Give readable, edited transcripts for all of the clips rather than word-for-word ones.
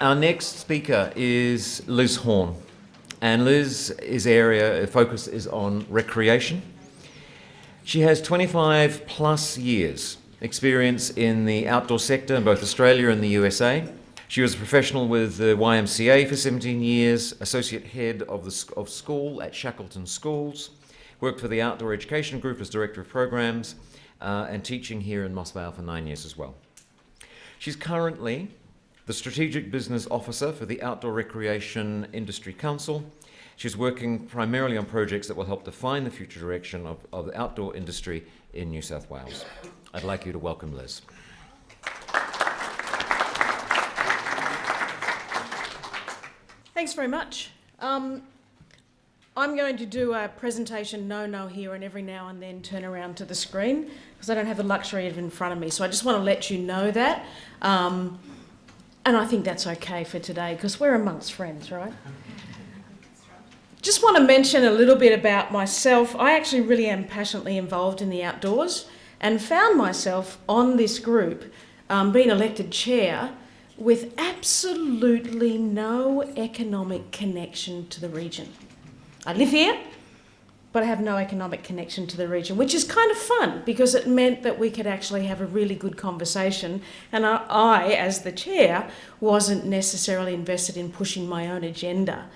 Our next speaker is Liz Horne, and Liz's area of focus is on recreation. She has 25 plus years experience in the outdoor sector in both Australia and the USA. She was a professional with the YMCA for 17 years, associate head of school at Shackleton Schools, worked for the Outdoor Education Group as director of programs, and teaching here in Moss Vale for 9 years as well. She's currently the Strategic Business Officer for the Outdoor Recreation Industry Council. She's working primarily on projects that will help define the future direction of the outdoor industry in New South Wales. I'd like you to welcome Liz. Thanks very much. I'm going to do a presentation no here and every now and then turn around to the screen because I don't have the luxury of it in front of me. So I just want to let you know that. And I think that's okay for today because we're amongst friends, right? Just want to mention a little bit about myself. I actually really am passionately involved in the outdoors and found myself on this group being elected chair with absolutely no economic connection to the region. I live here, but I have no economic connection to the region, which is kind of fun because it meant that we could actually have a really good conversation. And I, as the chair, wasn't necessarily invested in pushing my own agenda,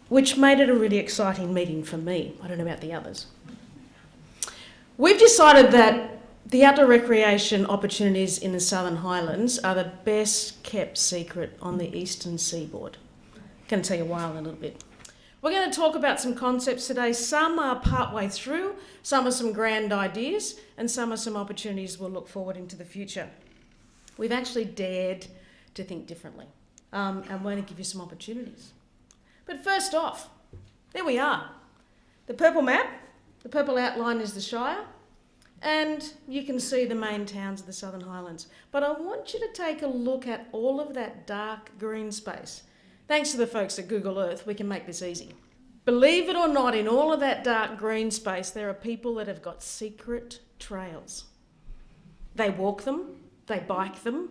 which made it a really exciting meeting for me. I don't know about the others. We've decided that the outdoor recreation opportunities in the Southern Highlands are the best kept secret on the eastern seaboard. I'm going to tell you why in a little bit. We're going to talk about some concepts today. Some are partway through, some are some grand ideas, and some are some opportunities we'll look forward into the future. We've actually dared to think differently, and we're going to give you some opportunities. But first off, there we are. The purple map, the purple outline is the Shire, and you can see the main towns of the Southern Highlands. But I want you to take a look at all of that dark green space. Thanks to the folks at Google Earth, we can make this easy. Believe it or not, in all of that dark green space, there are people that have got secret trails. They walk them, they bike them.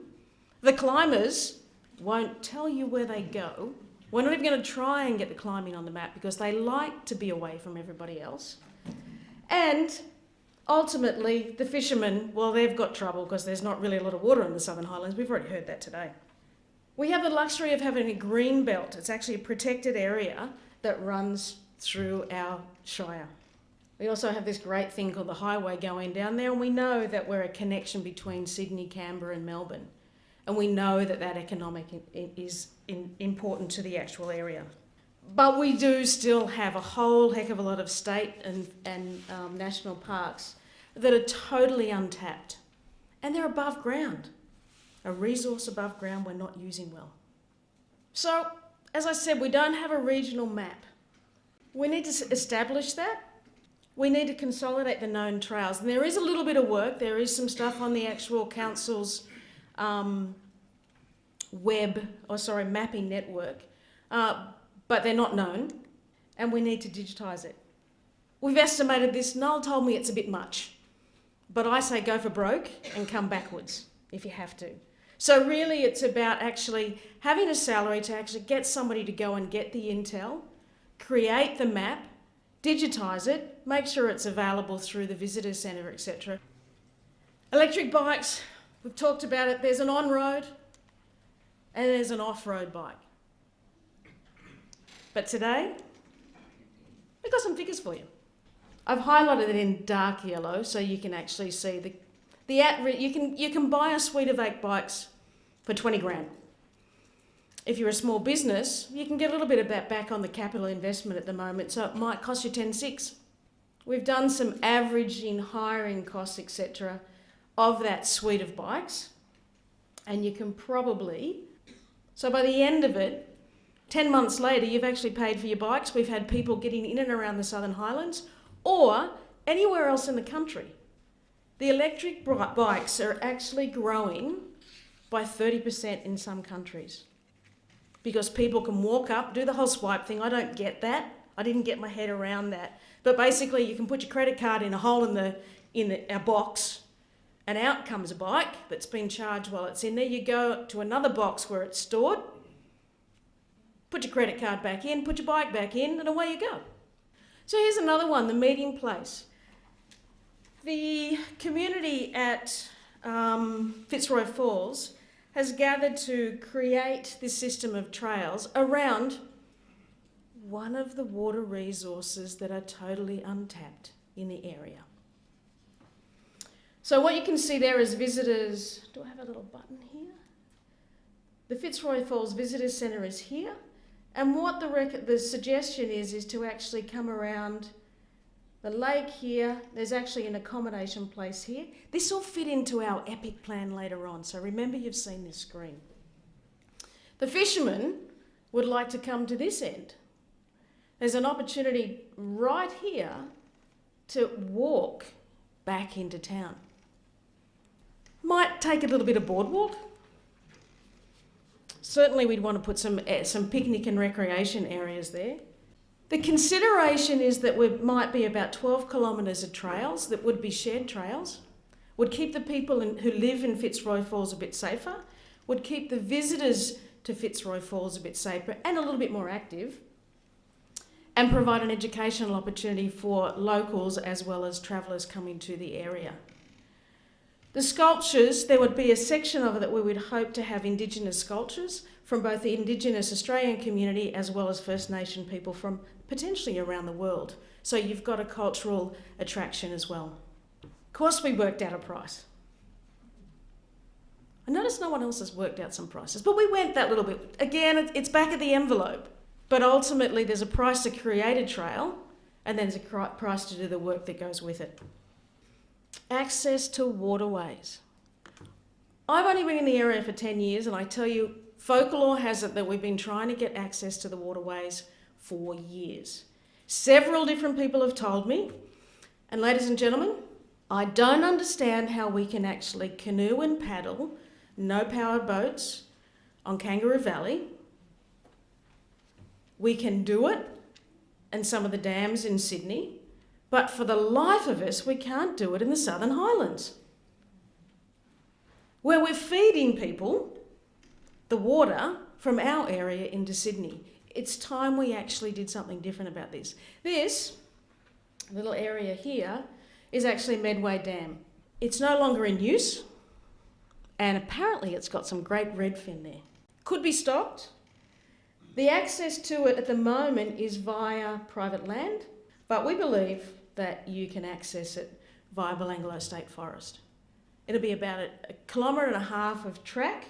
The climbers won't tell you where they go. We're not even going to try and get the climbing on the map because they like to be away from everybody else. And ultimately, the fishermen, well, they've got trouble because there's not really a lot of water in the Southern Highlands. We've already heard that today. We have the luxury of having a green belt. It's actually a protected area that runs through our Shire. We also have this great thing called the highway going down there, and we know that we're a connection between Sydney, Canberra and Melbourne. And we know that that economic is important to the actual area. But we do still have a whole heck of a lot of state and national parks that are totally untapped. And they're above ground. A resource above ground we're not using well. So, as I said, we don't have a regional map. We need to establish that. We need to consolidate the known trails. And there is a little bit of work. There is some stuff on the actual council's mapping network. But they're not known, and we need to digitise it. We've estimated this. Noel told me it's a bit much. But I say go for broke and come backwards if you have to. So really it's about actually having a salary to actually get somebody to go and get the intel, create the map, digitise it, make sure it's available through the visitor centre, etc. Electric bikes, we've talked about it. There's an on-road and there's an off-road bike. But today, we've got some figures for you. I've highlighted it in dark yellow so you can actually see you can buy a suite of 8 bikes for 20 grand. If you're a small business, you can get a little bit of that back on the capital investment at the moment, so it might cost you 10,600. We've done some averaging, hiring costs, etc. of that suite of bikes, and you can probably, so by the end of it, 10 months later, you've actually paid for your bikes. We've had people getting in and around the Southern Highlands or anywhere else in the country. The electric bikes are actually growing by 30% in some countries because people can walk up, do the whole swipe thing. I don't get that. I didn't get my head around that. But basically, you can put your credit card in a hole in a box, and out comes a bike that's been charged while it's in there. You go to another box where it's stored, put your credit card back in, put your bike back in, and away you go. So here's another one, the meeting place. The community at Fitzroy Falls has gathered to create this system of trails around one of the water resources that are totally untapped in the area. So what you can see there is visitors. Do I have a little button here? The Fitzroy Falls Visitor Centre is here. And what the suggestion is to actually come around the lake here. There's actually an accommodation place here. This will fit into our epic plan later on. So remember, you've seen this screen. The fishermen would like to come to this end. There's an opportunity right here to walk back into town. Might take a little bit of boardwalk. Certainly we'd want to put some picnic and recreation areas there. The consideration is that we might be about 12 kilometres of trails that would be shared trails, would keep the people who live in Fitzroy Falls a bit safer, would keep the visitors to Fitzroy Falls a bit safer and a little bit more active, and provide an educational opportunity for locals as well as travellers coming to the area. The sculptures, there would be a section of it that we would hope to have Indigenous sculptures from both the Indigenous Australian community as well as First Nation people from potentially around the world. So you've got a cultural attraction as well. Of course, we worked out a price. I noticed no one else has worked out some prices, but we went that little bit. Again, it's back of the envelope. But ultimately, there's a price to create a trail, and then there's a price to do the work that goes with it. Access to waterways. I've only been in the area for 10 years, and I tell you, folklore has it that we've been trying to get access to the waterways for years. Several different people have told me, and ladies and gentlemen, I don't understand how we can actually canoe and paddle, no powered boats, on Kangaroo Valley. We can do it in some of the dams in Sydney, but for the life of us, we can't do it in the Southern Highlands, where we're feeding people the water from our area into Sydney. It's time we actually did something different about this. This little area here is actually Medway Dam. It's no longer in use, and apparently it's got some great redfin there. Could be stocked. The access to it at the moment is via private land, but we believe that you can access it via Belanglo State Forest. It'll be about a kilometre and a half of track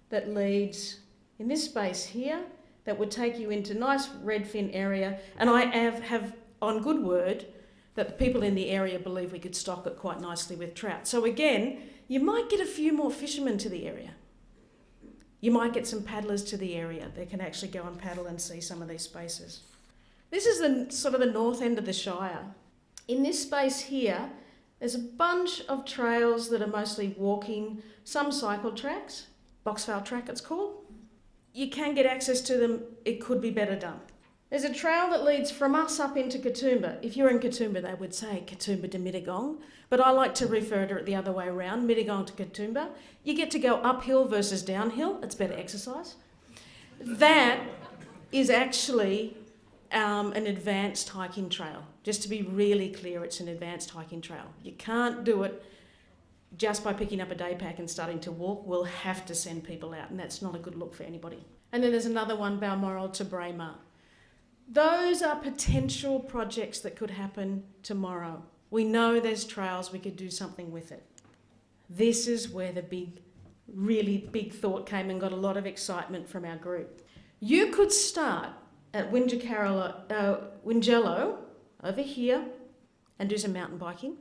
that leads in this space here that would take you into nice redfin area, and I have on good word that the people in the area believe we could stock it quite nicely with trout. So again, you might get a few more fishermen to the area. You might get some paddlers to the area. They can actually go and paddle and see some of these spaces. This is the sort of the north end of the Shire. In this space here, there's a bunch of trails that are mostly walking, some cycle tracks, Boxvale Track it's called. You can get access to them, it could be better done. There's a trail that leads from us up into Katoomba. If you're in Katoomba, they would say Katoomba to Mittagong, but I like to refer to it the other way around, Mittagong to Katoomba. You get to go uphill versus downhill. It's better exercise. That is actually an advanced hiking trail. Just to be really clear, it's an advanced hiking trail. You can't do it just by picking up a day pack and starting to walk. We'll have to send people out, and that's not a good look for anybody. And then there's another one, Balmoral to Braemar. Those are potential projects that could happen tomorrow. We know there's trails, we could do something with it. This is where the really big thought came and got a lot of excitement from our group. You could start at Wingello over here and do some mountain biking.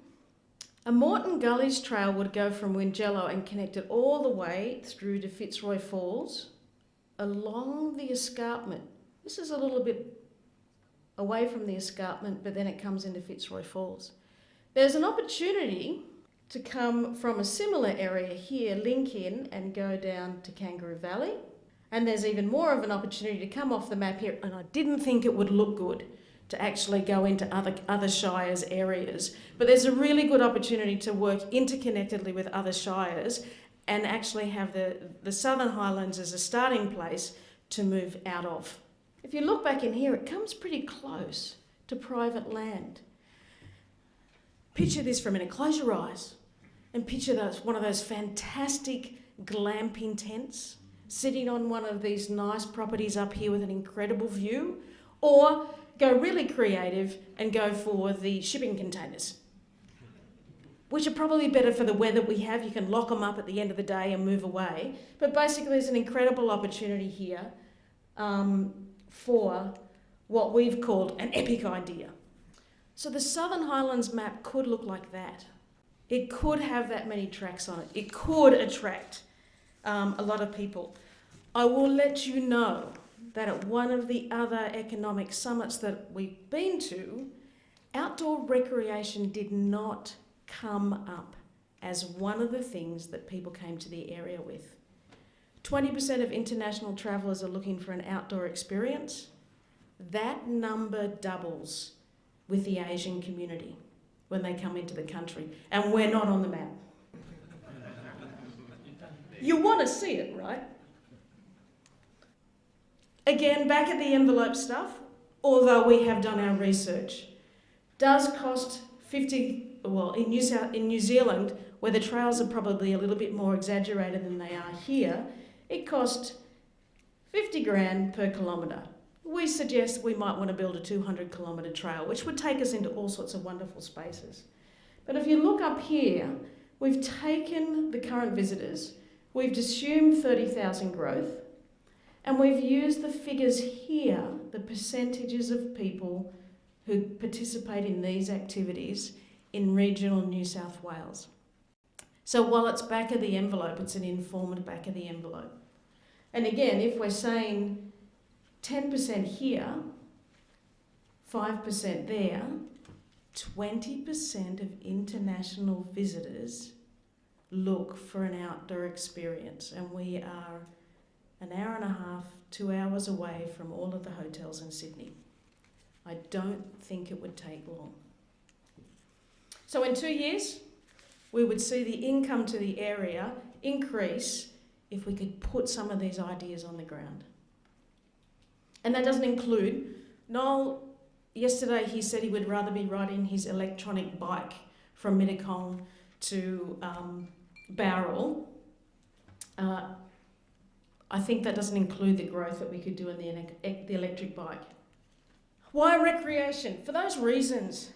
A Moreton Gullies trail would go from Wingello and connect it all the way through to Fitzroy Falls along the escarpment. This is a little bit away from the escarpment, but then it comes into Fitzroy Falls. There's an opportunity to come from a similar area here, link in and go down to Kangaroo Valley. And there's even more of an opportunity to come off the map here, and I didn't think it would look good, to actually go into other shires areas. But there's a really good opportunity to work interconnectedly with other shires and actually have the Southern Highlands as a starting place to move out of. If you look back in here, it comes pretty close to private land. Picture this for a minute. Close your eyes and picture one of those fantastic glamping tents sitting on one of these nice properties up here with an incredible view, or go really creative and go for the shipping containers, which are probably better for the weather we have. You can lock them up at the end of the day and move away. But basically there's an incredible opportunity here for what we've called an epic idea. So the Southern Highlands map could look like that. It could have that many tracks on it. It could attract a lot of people. I will let you know that at one of the other economic summits that we've been to, outdoor recreation did not come up as one of the things that people came to the area with. 20% of international travellers are looking for an outdoor experience. That number doubles with the Asian community when they come into the country, and we're not on the map. You want to see it, right? Again, back at the envelope stuff, although we have done our research, does cost 50, well, in New Zealand, where the trails are probably a little bit more exaggerated than they are here, it cost 50 grand per kilometre. We suggest we might want to build a 200 kilometre trail, which would take us into all sorts of wonderful spaces. But if you look up here, we've taken the current visitors, we've assumed 30,000 growth, and we've used the figures here, the percentages of people who participate in these activities in regional New South Wales. So while it's back of the envelope, it's an informed back of the envelope. And again, if we're saying 10% here, 5% there, 20% of international visitors look for an outdoor experience, and we are an hour and a half, 2 hours away from all of the hotels in Sydney. I don't think it would take long. So in 2 years, we would see the income to the area increase if we could put some of these ideas on the ground. And that doesn't include, Noel, yesterday he said he would rather be riding his electronic bike from Mittagong to Bowral. I think that doesn't include the growth that we could do in the electric bike. Why recreation? For those reasons.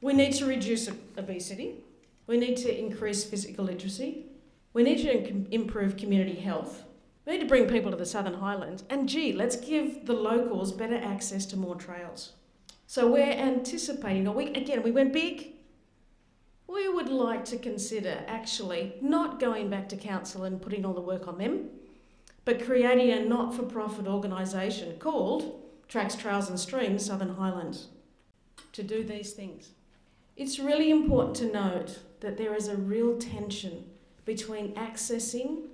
We need to reduce obesity. We need to increase physical literacy. We need to improve community health. We need to bring people to the Southern Highlands. And let's give the locals better access to more trails. So we're anticipating, we went big. We would like to consider actually not going back to council and putting all the work on them, but creating a not-for-profit organisation called Tracks, Trails and Streams Southern Highlands to do these things. It's really important to note that there is a real tension between accessing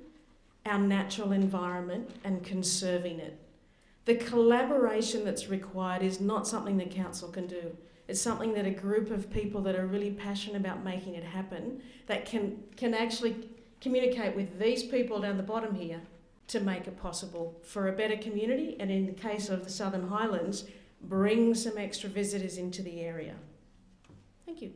our natural environment and conserving it. The collaboration that's required is not something the council can do. It's something that a group of people that are really passionate about making it happen, that can actually communicate with these people down the bottom here to make it possible for a better community, and in the case of the Southern Highlands, bring some extra visitors into the area. Thank you.